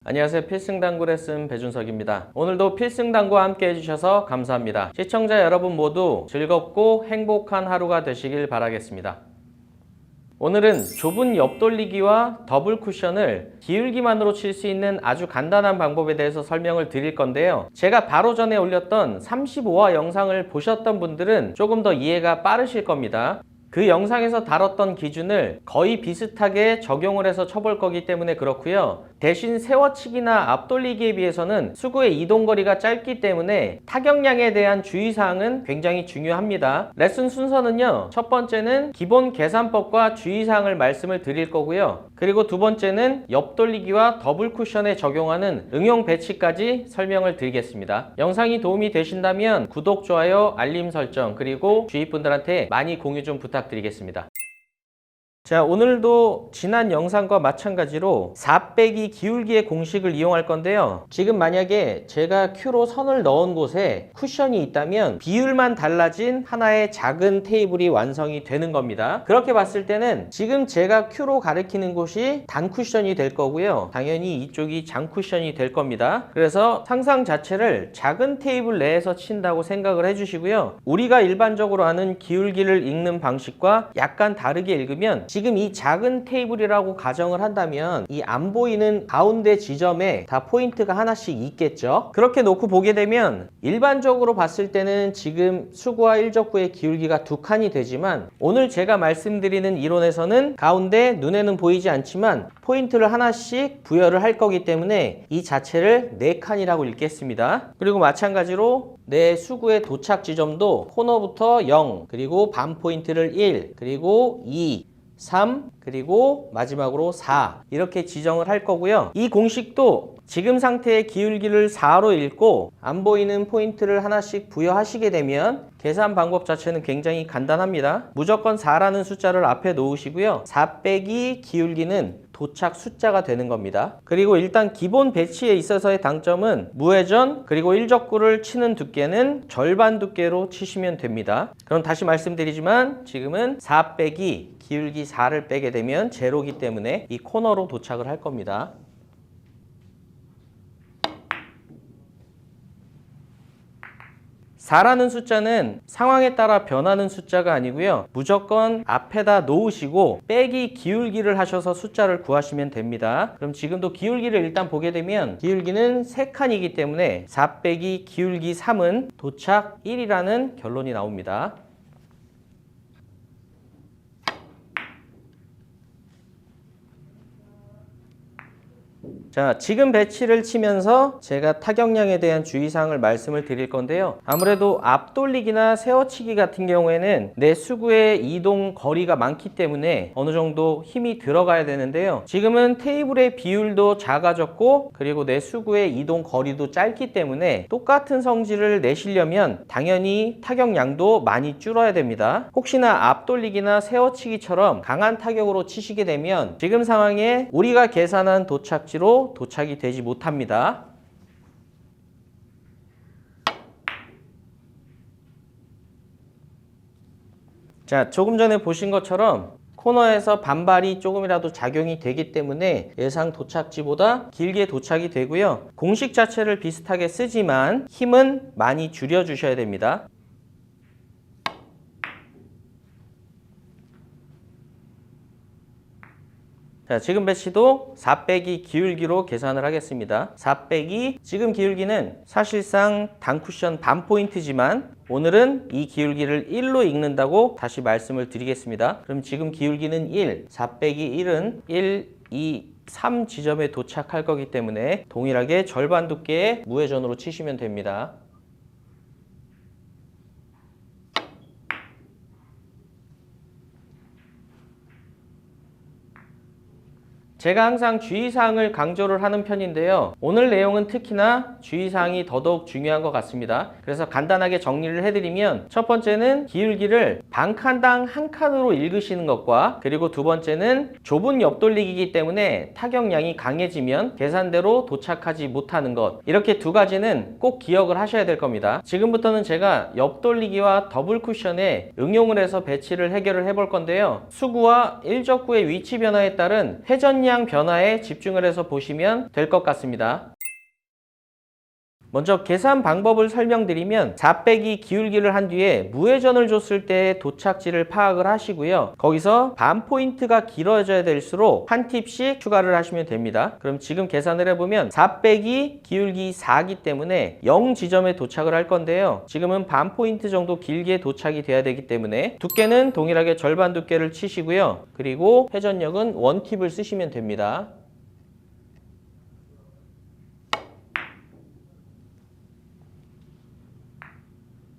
안녕하세요. 필승당구 레슨 배준석입니다. 오늘도 필승당구와 함께 해주셔서 감사합니다. 시청자 여러분 모두 즐겁고 행복한 하루가 되시길 바라겠습니다. 오늘은 좁은 옆돌리기와 더블 쿠션을 기울기만으로 칠 수 있는 아주 간단한 방법에 대해서 설명을 드릴 건데요. 제가 바로 전에 올렸던 35화 영상을 보셨던 분들은 조금 더 이해가 빠르실 겁니다. 그 영상에서 다뤘던 기준을 거의 비슷하게 적용을 해서 쳐볼 거기 때문에 그렇고요. 대신 세워치기나 앞돌리기에 비해서는 수구의 이동거리가 짧기 때문에 타격량에 대한 주의사항은 굉장히 중요합니다. 레슨 순서는요. 첫 번째는 기본 계산법과 주의사항을 말씀을 드릴 거고요. 그리고 두 번째는 옆돌리기와 더블 쿠션에 적용하는 응용 배치까지 설명을 드리겠습니다. 영상이 도움이 되신다면 구독, 좋아요, 알림 설정 그리고 주위 분들한테 많이 공유 좀 부탁드리겠습니다. 자, 오늘도 지난 영상과 마찬가지로 4 빼기 기울기의 공식을 이용할 건데요. 지금 만약에 제가 Q로 선을 넣은 곳에 쿠션이 있다면 비율만 달라진 하나의 작은 테이블이 완성이 되는 겁니다. 그렇게 봤을 때는 지금 제가 Q로 가리키는 곳이 단 쿠션이 될 거고요. 당연히 이쪽이 장 쿠션이 될 겁니다. 그래서 상상 자체를 작은 테이블 내에서 친다고 생각을 해주시고요. 우리가 일반적으로 아는 기울기를 읽는 방식과 약간 다르게 읽으면 지금 이 작은 테이블이라고 가정을 한다면 이 안 보이는 가운데 지점에 다 포인트가 하나씩 있겠죠. 그렇게 놓고 보게 되면 일반적으로 봤을 때는 지금 수구와 일적구의 기울기가 두 칸이 되지만 오늘 제가 말씀드리는 이론에서는 가운데 눈에는 보이지 않지만 포인트를 하나씩 부여를 할 거기 때문에 이 자체를 4칸이라고 읽겠습니다. 그리고 마찬가지로 내 수구의 도착 지점도 코너부터 0, 그리고 반 포인트를 1, 그리고 2, 3, 그리고 마지막으로 4 이렇게 지정을 할 거고요. 이 공식도 지금 상태의 기울기를 4로 읽고 안 보이는 포인트를 하나씩 부여하시게 되면 계산 방법 자체는 굉장히 간단합니다. 무조건 4라는 숫자를 앞에 놓으시고요. 4 빼기 기울기는 도착 숫자가 되는 겁니다. 그리고 일단 기본 배치에 있어서의 당점은 무회전 그리고 일적구를 치는 두께는 절반 두께로 치시면 됩니다. 그럼 다시 말씀드리지만 지금은 4 빼기 기울기 4를 빼게 되면 제로기 때문에 이 코너로 도착을 할 겁니다. (4라는) 숫자는 상황에 따라 변하는 숫자가 아니고요. 무조건 앞에다 놓으시고 빼기 기울기를 하셔서 숫자를 구하시면 됩니다. 그럼 지금도 기울기를 일단 보게 되면 기울기는 3칸이기 때문에 4 빼기 기울기 3은 도착 1이라는 결론이 나옵니다. 자, 지금 배치를 치면서 제가 타격량에 대한 주의사항을 말씀을 드릴 건데요. 아무래도 앞돌리기나 세워치기 같은 경우에는 내 수구의 이동 거리가 많기 때문에 어느 정도 힘이 들어가야 되는데요. 지금은 테이블의 비율도 작아졌고 그리고 내 수구의 이동 거리도 짧기 때문에 똑같은 성질을 내시려면 당연히 타격량도 많이 줄어야 됩니다. 혹시나 앞돌리기나 세워치기처럼 강한 타격으로 치시게 되면 지금 상황에 우리가 계산한 도착지로 도착이 되지 못합니다. 자, 조금 전에 보신 것처럼 코너에서 반발이 조금이라도 작용이 되기 때문에 예상 도착지보다 길게 도착이 되고요. 공식 자체를 비슷하게 쓰지만 힘은 많이 줄여 주셔야 됩니다. 자, 지금 배치도 4 빼기 기울기로 계산을 하겠습니다. 4 빼기 지금 기울기는 사실상 단 쿠션 반 포인트지만 오늘은 이 기울기를 1로 읽는다고 다시 말씀을 드리겠습니다. 그럼 지금 기울기는 1, 4 빼기 1은 1, 2, 3 지점에 도착할 거기 때문에 동일하게 절반 두께의 무회전으로 치시면 됩니다. 제가 항상 주의사항을 강조를 하는 편인데요. 오늘 내용은 특히나 주의사항이 더더욱 중요한 것 같습니다. 그래서 간단하게 정리를 해드리면 첫 번째는 기울기를 반칸당 한 칸으로 읽으시는 것과 그리고 두 번째는 좁은 옆돌리기이기 때문에 타격량이 강해지면 계산대로 도착하지 못하는 것, 이렇게 두 가지는 꼭 기억을 하셔야 될 겁니다. 지금부터는 제가 옆돌리기와 더블 쿠션에 응용을 해서 배치를 해결을 해볼 건데요. 수구와 일적구의 위치 변화에 따른 회전량 방향 변화에 집중을 해서 보시면 될 것 같습니다. 먼저 계산 방법을 설명드리면 4 빼기 기울기를 한 뒤에 무회전을 줬을 때 도착지를 파악을 하시고요. 거기서 반 포인트가 길어져야 될수록 한 팁씩 추가를 하시면 됩니다. 그럼 지금 계산을 해보면 4 빼기 기울기 4기 때문에 0 지점에 도착을 할 건데요. 지금은 반 포인트 정도 길게 도착이 돼야 되기 때문에 두께는 동일하게 절반 두께를 치시고요. 그리고 회전력은 원팁을 쓰시면 됩니다.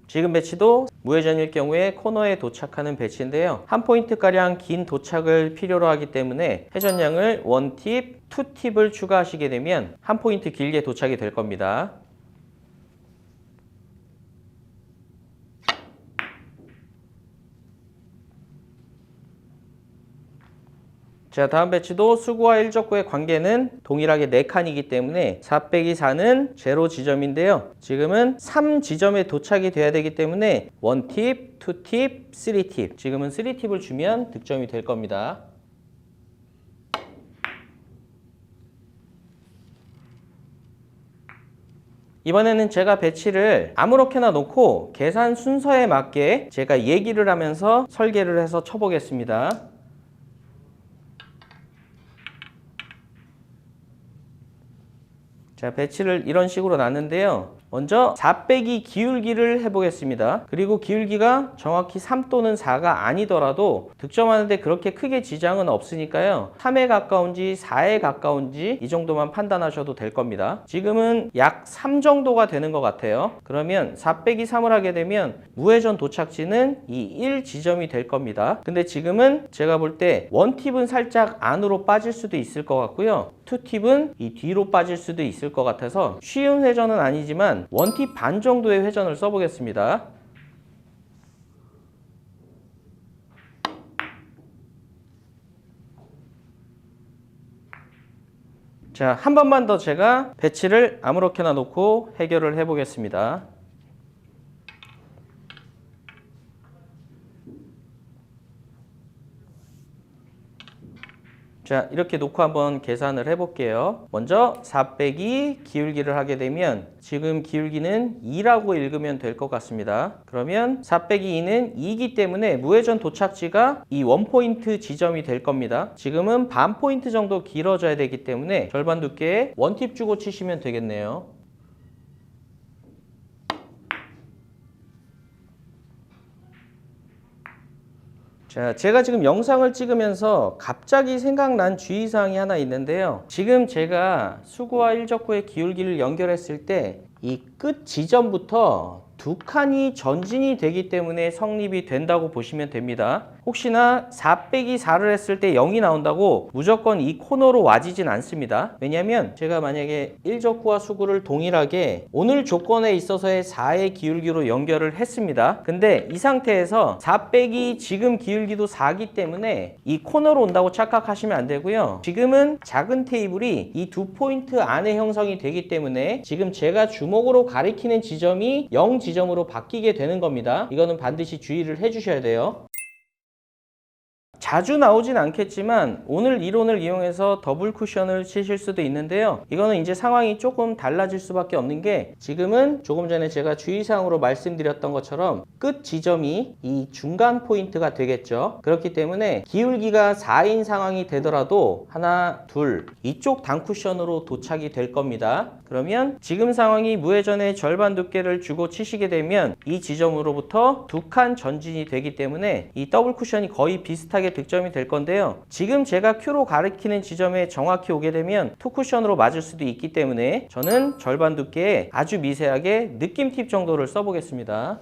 지금 배치도 무회전일 경우에 코너에 도착하는 배치인데요. 한 포인트가량 긴 도착을 필요로 하기 때문에 회전량을 1팁, 2팁을 추가하시게 되면 한 포인트 길게 도착이 될 겁니다. 자, 다음 배치도 수구와 일적구의 관계는 동일하게 4칸이기 때문에 4 빼기 4는 제로 지점인데요. 지금은 3 지점에 도착이 돼야 되기 때문에 1팁, 2팁, 3팁. 지금은 3팁을 주면 득점이 될 겁니다. 이번에는 제가 배치를 아무렇게나 놓고 계산 순서에 맞게 제가 얘기를 하면서 설계를 해서 쳐보겠습니다. 자, 배치를 이런 식으로 놨는데요. 먼저 4 빼기 기울기를 해보겠습니다. 그리고 기울기가 정확히 3 또는 4가 아니더라도 득점하는데 그렇게 크게 지장은 없으니까요. 3에 가까운지 4에 가까운지 이 정도만 판단하셔도 될 겁니다. 지금은 약 3 정도가 되는 것 같아요. 그러면 4 빼기 3을 하게 되면 무회전 도착지는 이 1 지점이 될 겁니다. 근데 지금은 제가 볼 때 1팁은 살짝 안으로 빠질 수도 있을 것 같고요. 2팁은 이 뒤로 빠질 수도 있을 것 같아서 쉬운 회전은 아니지만 1팁 반 정도의 회전을 써보겠습니다. 자, 한 번만 더 제가 배치를 아무렇게나 놓고 해결을 해보겠습니다. 자, 이렇게 놓고 한번 계산을 해볼게요. 먼저 4 빼기 기울기를 하게 되면 지금 기울기는 2라고 읽으면 될 것 같습니다. 그러면 4 빼기 2는 2이기 때문에 무회전 도착지가 이 원포인트 지점이 될 겁니다. 지금은 반 포인트 정도 길어져야 되기 때문에 절반 두께에 1팁 주고 치시면 되겠네요. 자, 제가 지금 영상을 찍으면서 갑자기 생각난 주의사항이 하나 있는데요. 지금 제가 수구와 일적구의 기울기를 연결했을 때 이 끝 지점부터 2칸이 전진이 되기 때문에 성립이 된다고 보시면 됩니다. 혹시나 4 빼기 4를 했을 때 0이 나온다고 무조건 이 코너로 와지진 않습니다. 왜냐면 제가 만약에 일적구와 수구를 동일하게 오늘 조건에 있어서의 4의 기울기로 연결을 했습니다. 근데 이 상태에서 4 빼기 지금 기울기도 4기 때문에 이 코너로 온다고 착각하시면 안 되고요. 지금은 작은 테이블이 이 2포인트 안에 형성이 되기 때문에 지금 제가 주먹으로 가리키는 지점이 0 지점으로 바뀌게 되는 겁니다. 이거는 반드시 주의를 해주셔야 돼요. 자주 나오진 않겠지만 오늘 이론을 이용해서 더블 쿠션을 치실 수도 있는데요. 이거는 이제 상황이 조금 달라질 수밖에 없는 게 지금은 조금 전에 제가 주의사항으로 말씀드렸던 것처럼 끝 지점이 이 중간 포인트가 되겠죠. 그렇기 때문에 기울기가 4인 상황이 되더라도 하나, 둘 이쪽 단쿠션으로 도착이 될 겁니다. 그러면 지금 상황이 무회전의 절반 두께를 주고 치시게 되면 이 지점으로부터 2칸 전진이 되기 때문에 이 더블 쿠션이 거의 비슷하게 득점이 될 건데요. 지금 제가 Q로 가리키는 지점에 정확히 오게 되면 2쿠션으로 맞을 수도 있기 때문에 저는 절반 두께에 아주 미세하게 느낌 팁 정도를 써보겠습니다.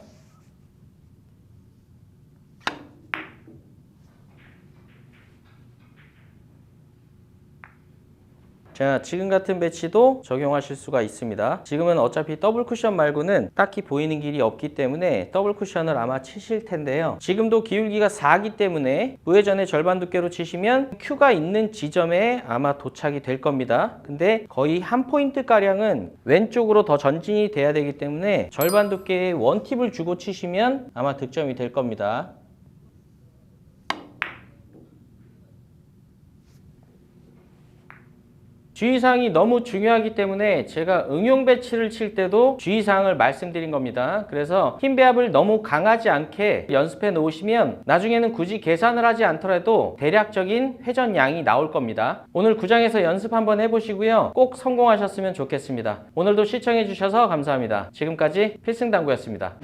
자, 지금 같은 배치도 적용하실 수가 있습니다. 지금은 어차피 더블 쿠션 말고는 딱히 보이는 길이 없기 때문에 더블 쿠션을 아마 치실 텐데요. 지금도 기울기가 4기 때문에 무회전의 절반 두께로 치시면 Q가 있는 지점에 아마 도착이 될 겁니다. 근데 거의 한 포인트 가량은 왼쪽으로 더 전진이 돼야 되기 때문에 절반 두께의 원팁을 주고 치시면 아마 득점이 될 겁니다. 주의사항이 너무 중요하기 때문에 제가 응용 배치를 칠 때도 주의사항을 말씀드린 겁니다. 그래서 힘 배합을 너무 강하지 않게 연습해 놓으시면 나중에는 굳이 계산을 하지 않더라도 대략적인 회전량이 나올 겁니다. 오늘 구장에서 연습 한번 해보시고요. 꼭 성공하셨으면 좋겠습니다. 오늘도 시청해 주셔서 감사합니다. 지금까지 필승당구였습니다.